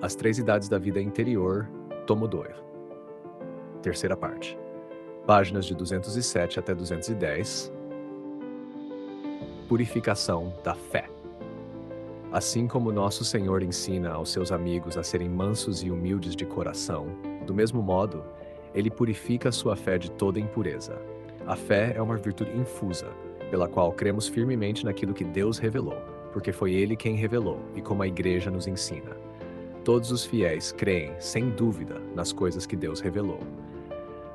As Três Idades da Vida Interior, tomo 2. Terceira parte. Páginas de 207 até 210. Purificação da fé. Assim como nosso Senhor ensina aos seus amigos a serem mansos e humildes de coração, do mesmo modo, ele purifica a sua fé de toda impureza. A fé é uma virtude infusa, pela qual cremos firmemente naquilo que Deus revelou, porque foi Ele quem revelou, e como a Igreja nos ensina. Todos os fiéis creem, sem dúvida, nas coisas que Deus revelou.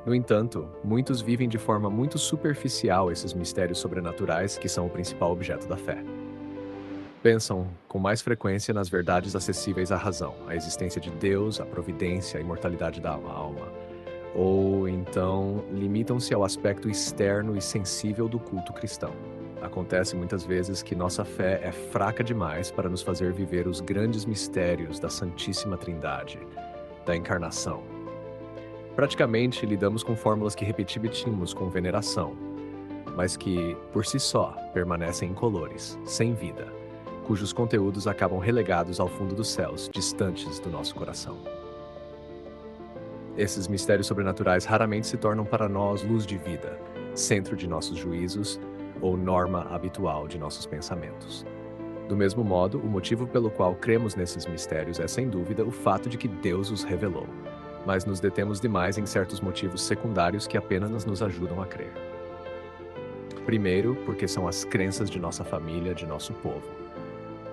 No entanto, muitos vivem de forma muito superficial esses mistérios sobrenaturais que são o principal objeto da fé. Pensam com mais frequência nas verdades acessíveis à razão, a existência de Deus, a providência, a imortalidade da alma. Ou então limitam-se ao aspecto externo e sensível do culto cristão. Acontece muitas vezes que nossa fé é fraca demais para nos fazer viver os grandes mistérios da Santíssima Trindade, da encarnação. Praticamente lidamos com fórmulas que repetimos com veneração, mas que, por si só, permanecem incolores, sem vida, cujos conteúdos acabam relegados ao fundo dos céus, distantes do nosso coração. Esses mistérios sobrenaturais raramente se tornam para nós luz de vida, centro de nossos juízos ou norma habitual de nossos pensamentos. Do mesmo modo, o motivo pelo qual cremos nesses mistérios é, sem dúvida, o fato de que Deus os revelou, mas nos detemos demais em certos motivos secundários que apenas nos ajudam a crer. Primeiro, porque são as crenças de nossa família, de nosso povo.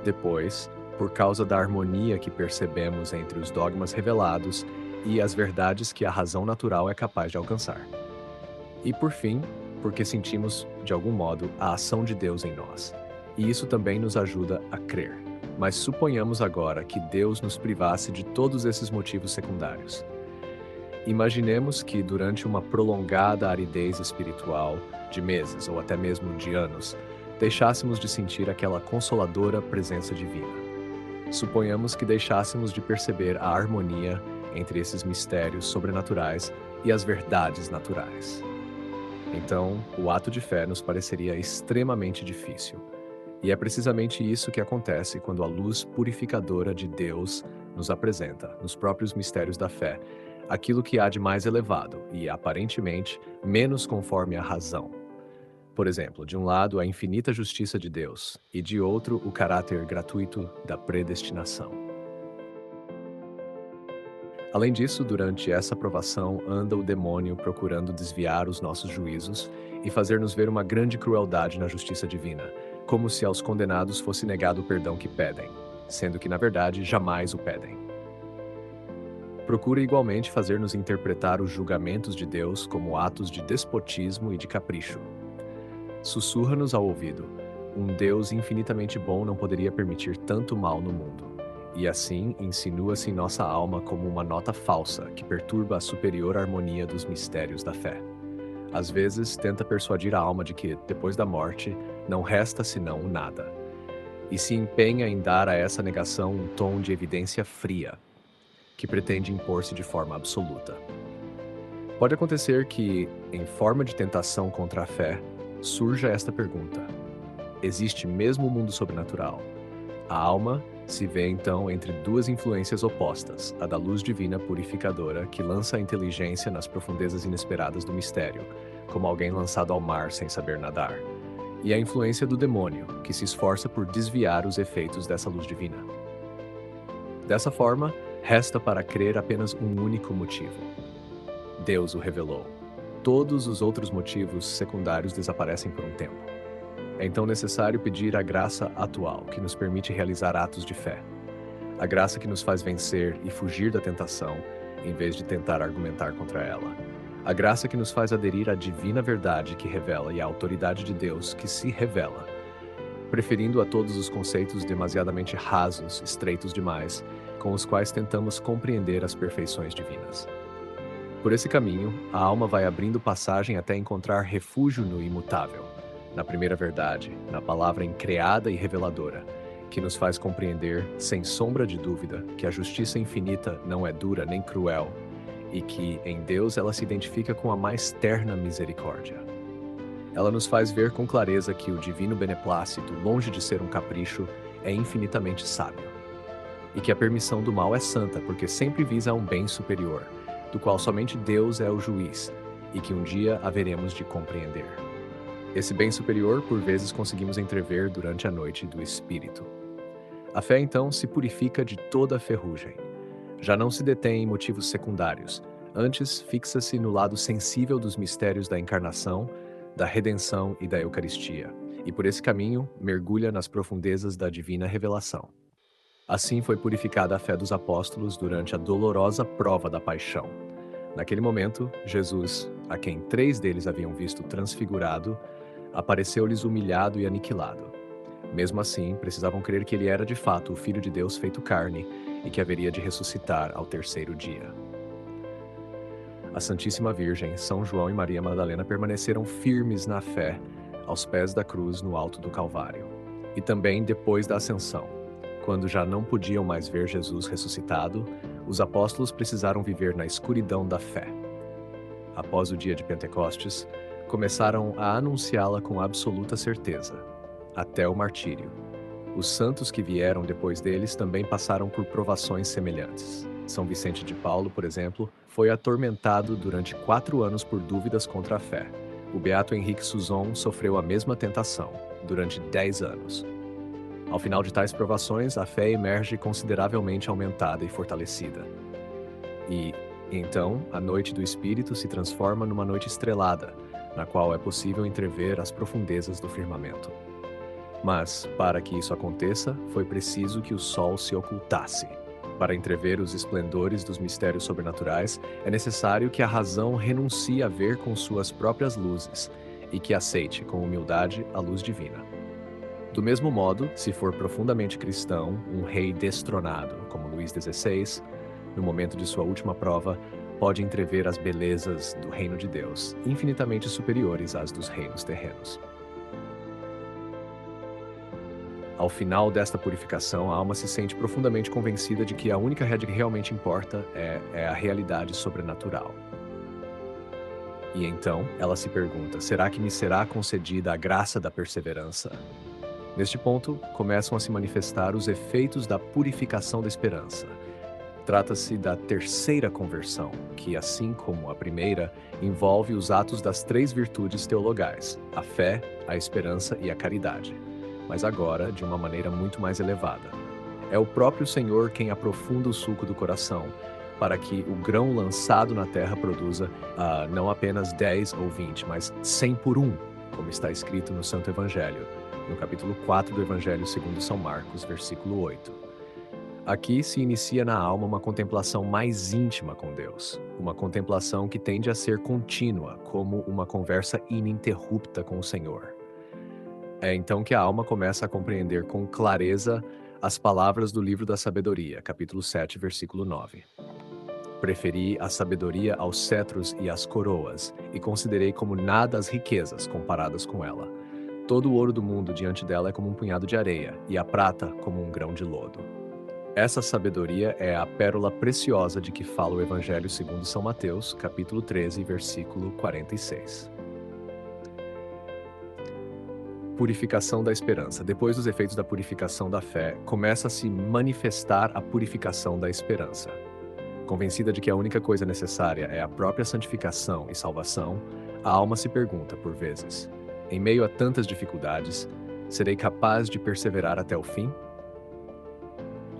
Depois, por causa da harmonia que percebemos entre os dogmas revelados e as verdades que a razão natural é capaz de alcançar. E por fim, porque sentimos, de algum modo, a ação de Deus em nós. E isso também nos ajuda a crer. Mas suponhamos agora que Deus nos privasse de todos esses motivos secundários. Imaginemos que, durante uma prolongada aridez espiritual, de meses ou até mesmo de anos, deixássemos de sentir aquela consoladora presença divina. Suponhamos que deixássemos de perceber a harmonia entre esses mistérios sobrenaturais e as verdades naturais. Então, o ato de fé nos pareceria extremamente difícil. E é precisamente isso que acontece quando a luz purificadora de Deus nos apresenta, nos próprios mistérios da fé, aquilo que há de mais elevado e, aparentemente, menos conforme à razão. Por exemplo, de um lado, a infinita justiça de Deus, e de outro, o caráter gratuito da predestinação. Além disso, durante essa provação, anda o demônio procurando desviar os nossos juízos e fazer-nos ver uma grande crueldade na justiça divina, como se aos condenados fosse negado o perdão que pedem, sendo que, na verdade, jamais o pedem. Procura igualmente fazer-nos interpretar os julgamentos de Deus como atos de despotismo e de capricho. Sussurra-nos ao ouvido: um Deus infinitamente bom não poderia permitir tanto mal no mundo. E assim insinua-se em nossa alma como uma nota falsa que perturba a superior harmonia dos mistérios da fé. Às vezes tenta persuadir a alma de que, depois da morte, não resta senão o nada, e se empenha em dar a essa negação um tom de evidência fria, que pretende impor-se de forma absoluta. Pode acontecer que, em forma de tentação contra a fé, surja esta pergunta: existe mesmo o mundo sobrenatural? A alma se vê então entre duas influências opostas, a da luz divina purificadora que lança a inteligência nas profundezas inesperadas do mistério, como alguém lançado ao mar sem saber nadar, e a influência do demônio, que se esforça por desviar os efeitos dessa luz divina. Dessa forma, resta para crer apenas um único motivo: Deus o revelou. Todos os outros motivos secundários desaparecem por um tempo. É então necessário pedir a graça atual, que nos permite realizar atos de fé. A graça que nos faz vencer e fugir da tentação, em vez de tentar argumentar contra ela. A graça que nos faz aderir à divina verdade que revela e à autoridade de Deus que se revela, preferindo a todos os conceitos demasiadamente rasos, estreitos demais, com os quais tentamos compreender as perfeições divinas. Por esse caminho, a alma vai abrindo passagem até encontrar refúgio no imutável, na primeira verdade, na palavra increada e reveladora, que nos faz compreender, sem sombra de dúvida, que a justiça infinita não é dura nem cruel, e que, em Deus, ela se identifica com a mais terna misericórdia. Ela nos faz ver com clareza que o divino beneplácito, longe de ser um capricho, é infinitamente sábio. E que a permissão do mal é santa, porque sempre visa a um bem superior, do qual somente Deus é o juiz, e que um dia haveremos de compreender. Esse bem superior, por vezes, conseguimos entrever durante a noite do Espírito. A fé, então, se purifica de toda a ferrugem. Já não se detém em motivos secundários, antes fixa-se no lado sensível dos mistérios da encarnação, da redenção e da Eucaristia, e por esse caminho mergulha nas profundezas da divina revelação. Assim foi purificada a fé dos apóstolos durante a dolorosa prova da paixão. Naquele momento, Jesus, a quem 3 deles haviam visto transfigurado, apareceu-lhes humilhado e aniquilado. Mesmo assim, precisavam crer que ele era de fato o Filho de Deus feito carne e que haveria de ressuscitar ao 3º dia. A Santíssima Virgem, São João e Maria Madalena permaneceram firmes na fé, aos pés da cruz no alto do Calvário. E também depois da Ascensão, quando já não podiam mais ver Jesus ressuscitado, os apóstolos precisaram viver na escuridão da fé. Após o dia de Pentecostes, começaram a anunciá-la com absoluta certeza, até o martírio. Os santos que vieram depois deles também passaram por provações semelhantes. São Vicente de Paulo, por exemplo, foi atormentado durante 4 anos por dúvidas contra a fé. O beato Henrique Suzon sofreu a mesma tentação, durante 10 anos. Ao final de tais provações, a fé emerge consideravelmente aumentada e fortalecida. E, então, a noite do Espírito se transforma numa noite estrelada, na qual é possível entrever as profundezas do firmamento. Mas, para que isso aconteça, foi preciso que o sol se ocultasse. Para entrever os esplendores dos mistérios sobrenaturais, é necessário que a razão renuncie a ver com suas próprias luzes e que aceite com humildade a luz divina. Do mesmo modo, se for profundamente cristão, um rei destronado, como Luís XVI, no momento de sua última prova, pode entrever as belezas do reino de Deus, infinitamente superiores às dos reinos terrenos. Ao final desta purificação, a alma se sente profundamente convencida de que a única regra que realmente importa é a realidade sobrenatural. E então, ela se pergunta: será que me será concedida a graça da perseverança? Neste ponto, começam a se manifestar os efeitos da purificação da esperança. Trata-se da 3ª conversão, que, assim como a primeira, envolve os atos das 3 virtudes teologais: a fé, a esperança e a caridade. Mas agora, de uma maneira muito mais elevada. É o próprio Senhor quem aprofunda o sulco do coração, para que o grão lançado na terra produza não apenas 10 ou 20, mas 100 por 1, como está escrito no Santo Evangelho, no capítulo 4 do Evangelho segundo São Marcos, versículo 8. Aqui se inicia na alma uma contemplação mais íntima com Deus, uma contemplação que tende a ser contínua, como uma conversa ininterrupta com o Senhor. É então que a alma começa a compreender com clareza as palavras do livro da sabedoria, capítulo 7, versículo 9. Preferi a sabedoria aos cetros e às coroas, e considerei como nada as riquezas comparadas com ela. Todo o ouro do mundo diante dela é como um punhado de areia, e a prata como um grão de lodo. Essa sabedoria é a pérola preciosa de que fala o Evangelho segundo São Mateus, capítulo 13, versículo 46. Purificação da esperança. Depois dos efeitos da purificação da fé, começa a se manifestar a purificação da esperança. Convencida de que a única coisa necessária é a própria santificação e salvação, a alma se pergunta, por vezes: em meio a tantas dificuldades, serei capaz de perseverar até o fim?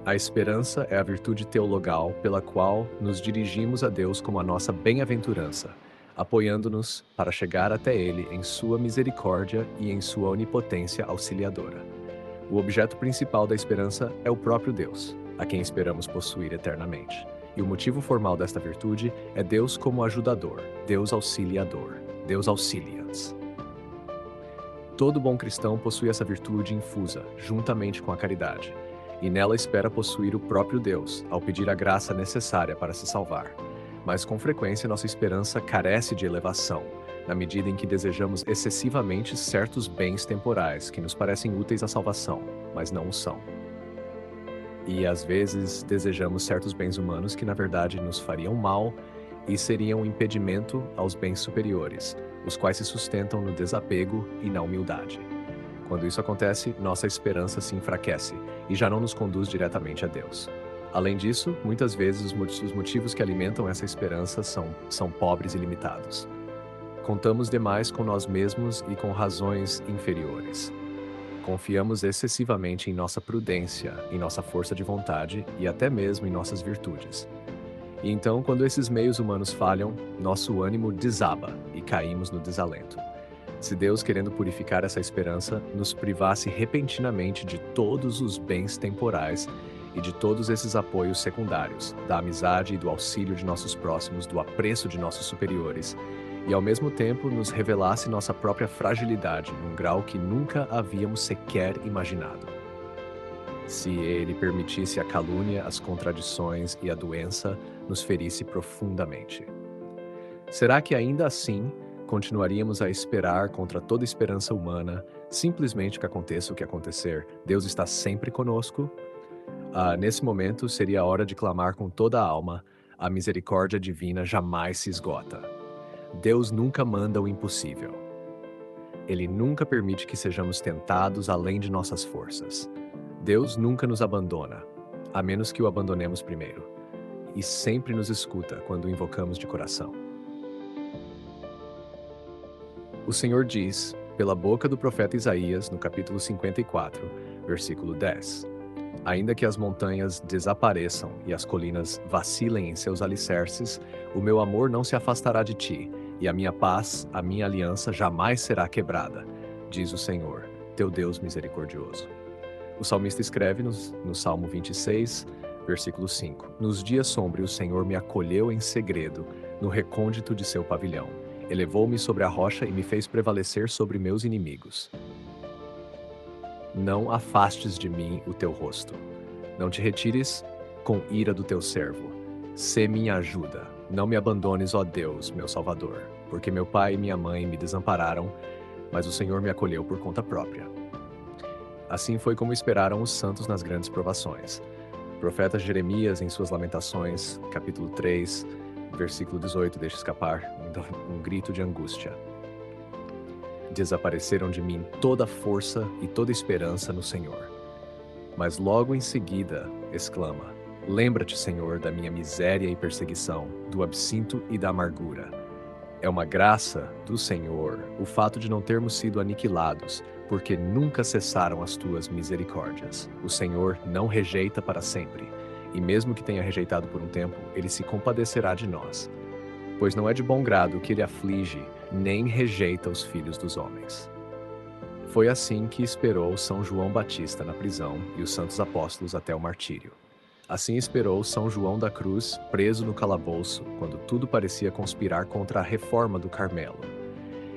A esperança é a virtude teologal pela qual nos dirigimos a Deus como a nossa bem-aventurança, apoiando-nos para chegar até Ele em sua misericórdia e em sua onipotência auxiliadora. O objeto principal da esperança é o próprio Deus, a quem esperamos possuir eternamente. E o motivo formal desta virtude é Deus como ajudador, Deus auxiliador, Deus auxilians. Todo bom cristão possui essa virtude infusa, juntamente com a caridade, e nela espera possuir o próprio Deus, ao pedir a graça necessária para se salvar. Mas com frequência nossa esperança carece de elevação, na medida em que desejamos excessivamente certos bens temporais que nos parecem úteis à salvação, mas não o são. E às vezes desejamos certos bens humanos que na verdade nos fariam mal e seriam um impedimento aos bens superiores, os quais se sustentam no desapego e na humildade. Quando isso acontece, nossa esperança se enfraquece e já não nos conduz diretamente a Deus. Além disso, muitas vezes os motivos que alimentam essa esperança são pobres e limitados. Contamos demais com nós mesmos e com razões inferiores. Confiamos excessivamente em nossa prudência, em nossa força de vontade e até mesmo em nossas virtudes. E então, quando esses meios humanos falham, nosso ânimo desaba e caímos no desalento. Se Deus, querendo purificar essa esperança, nos privasse repentinamente de todos os bens temporais e de todos esses apoios secundários, da amizade e do auxílio de nossos próximos, do apreço de nossos superiores, e ao mesmo tempo nos revelasse nossa própria fragilidade num grau que nunca havíamos sequer imaginado. Se Ele permitisse a calúnia, as contradições e a doença nos ferisse profundamente. Será que ainda assim continuaríamos a esperar contra toda esperança humana, simplesmente que aconteça o que acontecer, Deus está sempre conosco? Nesse momento, seria a hora de clamar com toda a alma: a misericórdia divina jamais se esgota. Deus nunca manda o impossível. Ele nunca permite que sejamos tentados além de nossas forças. Deus nunca nos abandona, a menos que o abandonemos primeiro, e sempre nos escuta quando o invocamos de coração. O Senhor diz, pela boca do profeta Isaías, no capítulo 54, versículo 10: Ainda que as montanhas desapareçam e as colinas vacilem em seus alicerces, o meu amor não se afastará de ti, e a minha paz, a minha aliança jamais será quebrada, diz o Senhor, teu Deus misericordioso. O salmista escreve no Salmo 26, versículo 5: Nos dias sombrios o Senhor me acolheu em segredo, no recôndito de seu pavilhão. Elevou-me sobre a rocha e me fez prevalecer sobre meus inimigos. Não afastes de mim o teu rosto. Não te retires com ira do teu servo. Sê minha ajuda. Não me abandones, ó Deus, meu Salvador, porque meu pai e minha mãe me desampararam, mas o Senhor me acolheu por conta própria. Assim foi como esperaram os santos nas grandes provações. O profeta Jeremias, em suas Lamentações, capítulo 3, versículo 18, deixa escapar um grito de angústia. Desapareceram de mim toda a força e toda esperança no Senhor. Mas logo em seguida, exclama: Lembra-te, Senhor, da minha miséria e perseguição, do absinto e da amargura. É uma graça do Senhor o fato de não termos sido aniquilados, porque nunca cessaram as tuas misericórdias. O Senhor não rejeita para sempre, e mesmo que tenha rejeitado por um tempo, ele se compadecerá de nós. Pois não é de bom grado que ele aflige, nem rejeita os filhos dos homens. Foi assim que esperou São João Batista na prisão e os santos apóstolos até o martírio. Assim esperou São João da Cruz, preso no calabouço, quando tudo parecia conspirar contra a reforma do Carmelo.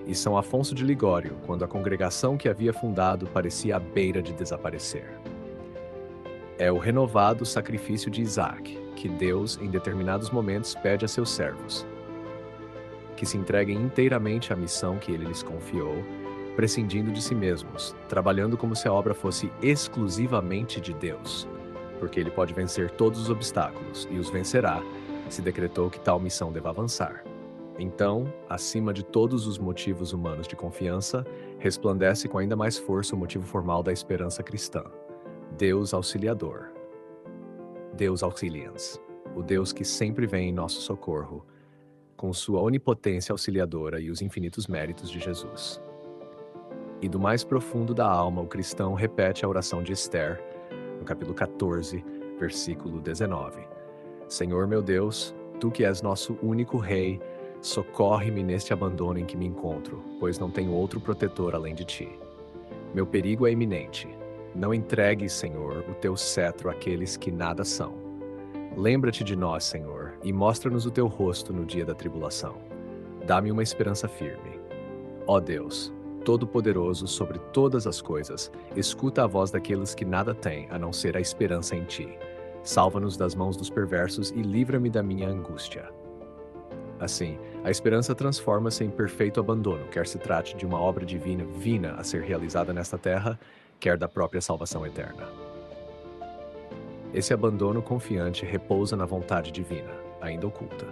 E São Afonso de Ligório, quando a congregação que havia fundado parecia à beira de desaparecer. É o renovado sacrifício de Isaac, que Deus, em determinados momentos, pede a seus servos, que se entreguem inteiramente à missão que ele lhes confiou, prescindindo de si mesmos, trabalhando como se a obra fosse exclusivamente de Deus, porque ele pode vencer todos os obstáculos, e os vencerá, se decretou que tal missão deva avançar. Então, acima de todos os motivos humanos de confiança, resplandece com ainda mais força o motivo formal da esperança cristã: Deus Auxiliador. Deus Auxilians, o Deus que sempre vem em nosso socorro, com sua onipotência auxiliadora e os infinitos méritos de Jesus. E do mais profundo da alma, o cristão repete a oração de Esther, no capítulo 14, versículo 19. Senhor meu Deus, tu que és nosso único Rei, socorre-me neste abandono em que me encontro, pois não tenho outro protetor além de ti. Meu perigo é iminente. Não entregues, Senhor, o teu cetro àqueles que nada são. Lembra-te de nós, Senhor, e mostra-nos o teu rosto no dia da tribulação. Dá-me uma esperança firme. Ó Deus, Todo-Poderoso sobre todas as coisas, escuta a voz daqueles que nada têm a não ser a esperança em ti. Salva-nos das mãos dos perversos e livra-me da minha angústia. Assim, a esperança transforma-se em perfeito abandono, quer se trate de uma obra divina a ser realizada nesta terra, quer da própria salvação eterna. Esse abandono confiante repousa na vontade divina, ainda oculta.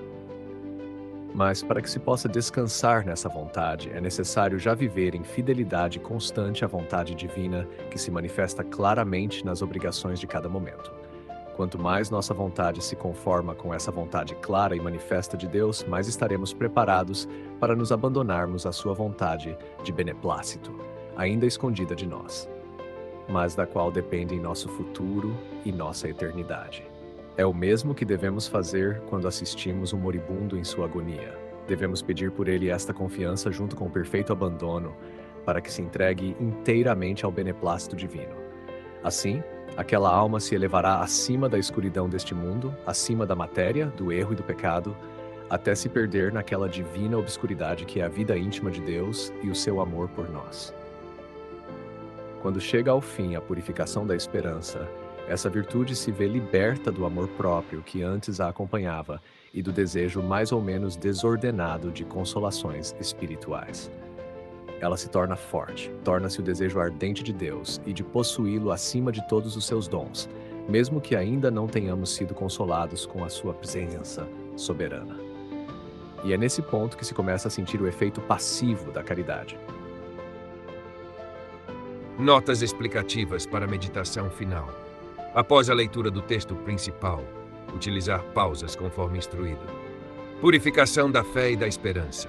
Mas para que se possa descansar nessa vontade, é necessário já viver em fidelidade constante à vontade divina, que se manifesta claramente nas obrigações de cada momento. Quanto mais nossa vontade se conforma com essa vontade clara e manifesta de Deus, mais estaremos preparados para nos abandonarmos à sua vontade de beneplácito, ainda escondida de nós, mas da qual dependem nosso futuro e nossa eternidade. É o mesmo que devemos fazer quando assistimos um moribundo em sua agonia. Devemos pedir por ele esta confiança junto com o perfeito abandono, para que se entregue inteiramente ao beneplácito divino. Assim, aquela alma se elevará acima da escuridão deste mundo, acima da matéria, do erro e do pecado, até se perder naquela divina obscuridade que é a vida íntima de Deus e o seu amor por nós. Quando chega ao fim a purificação da esperança, essa virtude se vê liberta do amor próprio que antes a acompanhava e do desejo mais ou menos desordenado de consolações espirituais. Ela se torna forte, torna-se o desejo ardente de Deus e de possuí-lo acima de todos os seus dons, mesmo que ainda não tenhamos sido consolados com a sua presença soberana. E é nesse ponto que se começa a sentir o efeito passivo da caridade. Notas explicativas para a meditação final. Após a leitura do texto principal, utilizar pausas conforme instruído. Purificação da fé e da esperança.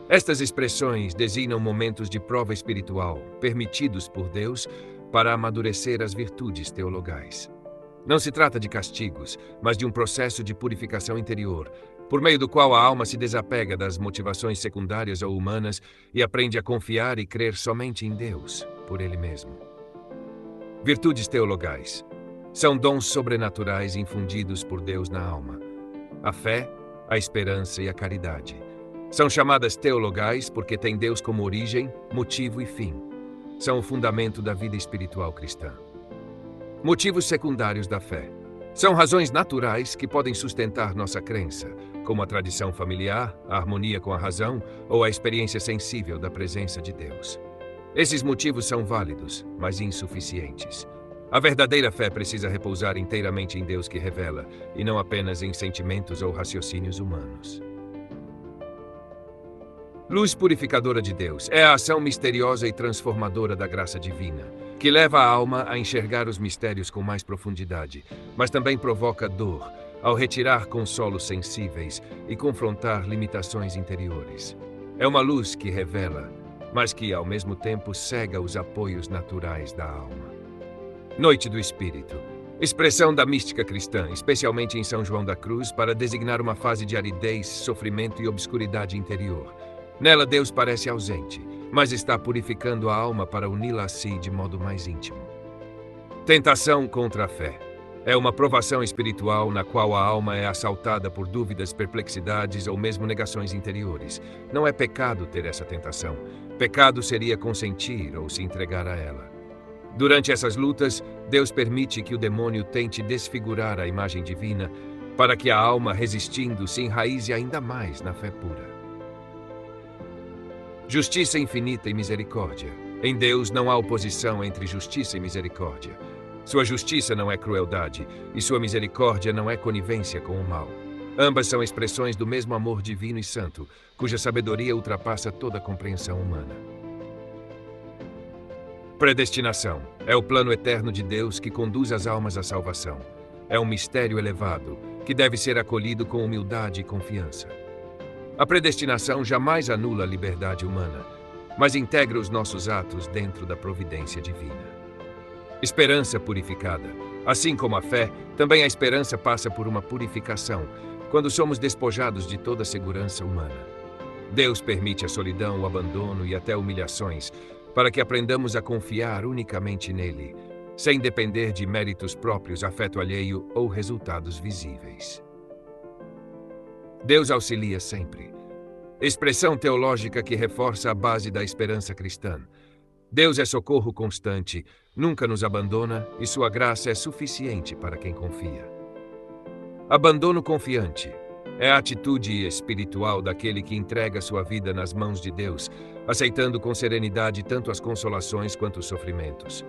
Estas expressões designam momentos de prova espiritual, permitidos por Deus para amadurecer as virtudes teologais. Não se trata de castigos, mas de um processo de purificação interior, por meio do qual a alma se desapega das motivações secundárias ou humanas e aprende a confiar e crer somente em Deus, por Ele mesmo. Virtudes teologais. São dons sobrenaturais infundidos por Deus na alma. A fé, a esperança e a caridade. São chamadas teologais porque têm Deus como origem, motivo e fim. São o fundamento da vida espiritual cristã. Motivos secundários da fé. São razões naturais que podem sustentar nossa crença, como a tradição familiar, a harmonia com a razão ou a experiência sensível da presença de Deus. Esses motivos são válidos, mas insuficientes. A verdadeira fé precisa repousar inteiramente em Deus que revela, e não apenas em sentimentos ou raciocínios humanos. Luz purificadora de Deus é a ação misteriosa e transformadora da graça divina, que leva a alma a enxergar os mistérios com mais profundidade, mas também provoca dor ao retirar consolos sensíveis e confrontar limitações interiores. É uma luz que revela, mas que, ao mesmo tempo, cega os apoios naturais da alma. Noite do Espírito. Expressão da mística cristã, especialmente em São João da Cruz, para designar uma fase de aridez, sofrimento e obscuridade interior. Nela, Deus parece ausente, mas está purificando a alma para uni-la a si de modo mais íntimo. Tentação contra a fé. É uma provação espiritual na qual a alma é assaltada por dúvidas, perplexidades ou mesmo negações interiores. Não é pecado ter essa tentação. Pecado seria consentir ou se entregar a ela. Durante essas lutas, Deus permite que o demônio tente desfigurar a imagem divina para que a alma, resistindo, se enraize ainda mais na fé pura. Justiça infinita e misericórdia. Em Deus não há oposição entre justiça e misericórdia. Sua justiça não é crueldade e sua misericórdia não é conivência com o mal. Ambas são expressões do mesmo amor divino e santo, cuja sabedoria ultrapassa toda compreensão humana. Predestinação. É o plano eterno de Deus que conduz as almas à salvação. É um mistério elevado, que deve ser acolhido com humildade e confiança. A predestinação jamais anula a liberdade humana, mas integra os nossos atos dentro da providência divina. Esperança purificada. Assim como a fé, também a esperança passa por uma purificação, quando somos despojados de toda a segurança humana. Deus permite a solidão, o abandono e até humilhações, para que aprendamos a confiar unicamente nele, sem depender de méritos próprios, afeto alheio ou resultados visíveis. Deus auxilia sempre. Expressão teológica que reforça a base da esperança cristã. Deus é socorro constante, nunca nos abandona e sua graça é suficiente para quem confia. Abandono confiante. É a atitude espiritual daquele que entrega sua vida nas mãos de Deus, aceitando com serenidade tanto as consolações quanto os sofrimentos.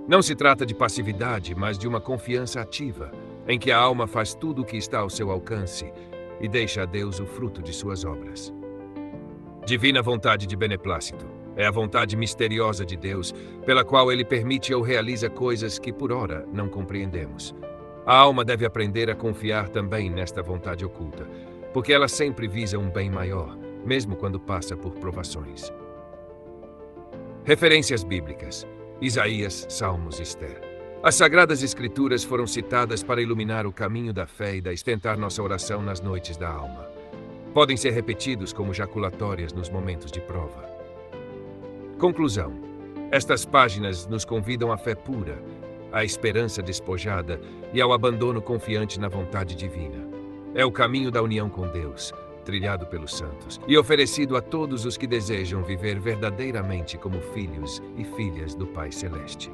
Não se trata de passividade, mas de uma confiança ativa, em que a alma faz tudo o que está ao seu alcance, e deixa a Deus o fruto de suas obras. Divina vontade de beneplácito é a vontade misteriosa de Deus, pela qual Ele permite ou realiza coisas que por ora não compreendemos. A alma deve aprender a confiar também nesta vontade oculta, porque ela sempre visa um bem maior, mesmo quando passa por provações. Referências bíblicas: Isaías, Salmos e Esther. As Sagradas Escrituras foram citadas para iluminar o caminho da fé e da sustentar nossa oração nas noites da alma. Podem ser repetidos como jaculatórias nos momentos de prova. Conclusão: estas páginas nos convidam à fé pura, à esperança despojada e ao abandono confiante na vontade divina. É o caminho da união com Deus, trilhado pelos santos, e oferecido a todos os que desejam viver verdadeiramente como filhos e filhas do Pai Celeste.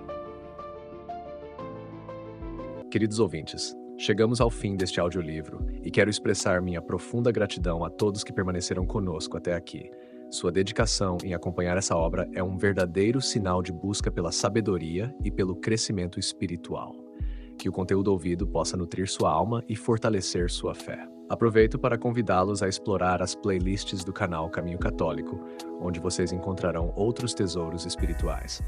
Queridos ouvintes, chegamos ao fim deste audiolivro e quero expressar minha profunda gratidão a todos que permaneceram conosco até aqui. Sua dedicação em acompanhar essa obra é um verdadeiro sinal de busca pela sabedoria e pelo crescimento espiritual. Que o conteúdo ouvido possa nutrir sua alma e fortalecer sua fé. Aproveito para convidá-los a explorar as playlists do canal Caminho Católico, onde vocês encontrarão outros tesouros espirituais.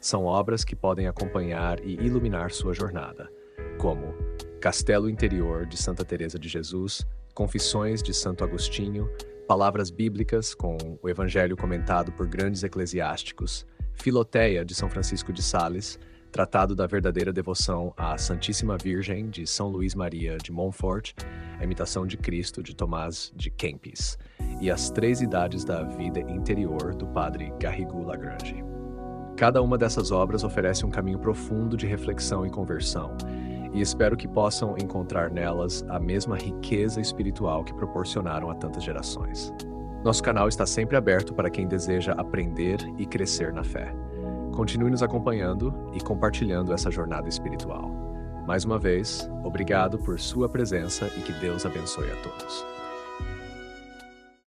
São obras que podem acompanhar e iluminar sua jornada, como Castelo Interior, de Santa Teresa de Jesus, Confissões de Santo Agostinho, Palavras Bíblicas, com o Evangelho comentado por grandes eclesiásticos, Filoteia, de São Francisco de Sales, Tratado da Verdadeira Devoção à Santíssima Virgem, de São Luís Maria de Montfort, A Imitação de Cristo, de Tomás de Kempis, e As Três Idades da Vida Interior, do padre Garrigou Lagrange. Cada uma dessas obras oferece um caminho profundo de reflexão e conversão, e espero que possam encontrar nelas a mesma riqueza espiritual que proporcionaram a tantas gerações. Nosso canal está sempre aberto para quem deseja aprender e crescer na fé. Continue nos acompanhando e compartilhando essa jornada espiritual. Mais uma vez, obrigado por sua presença e que Deus abençoe a todos.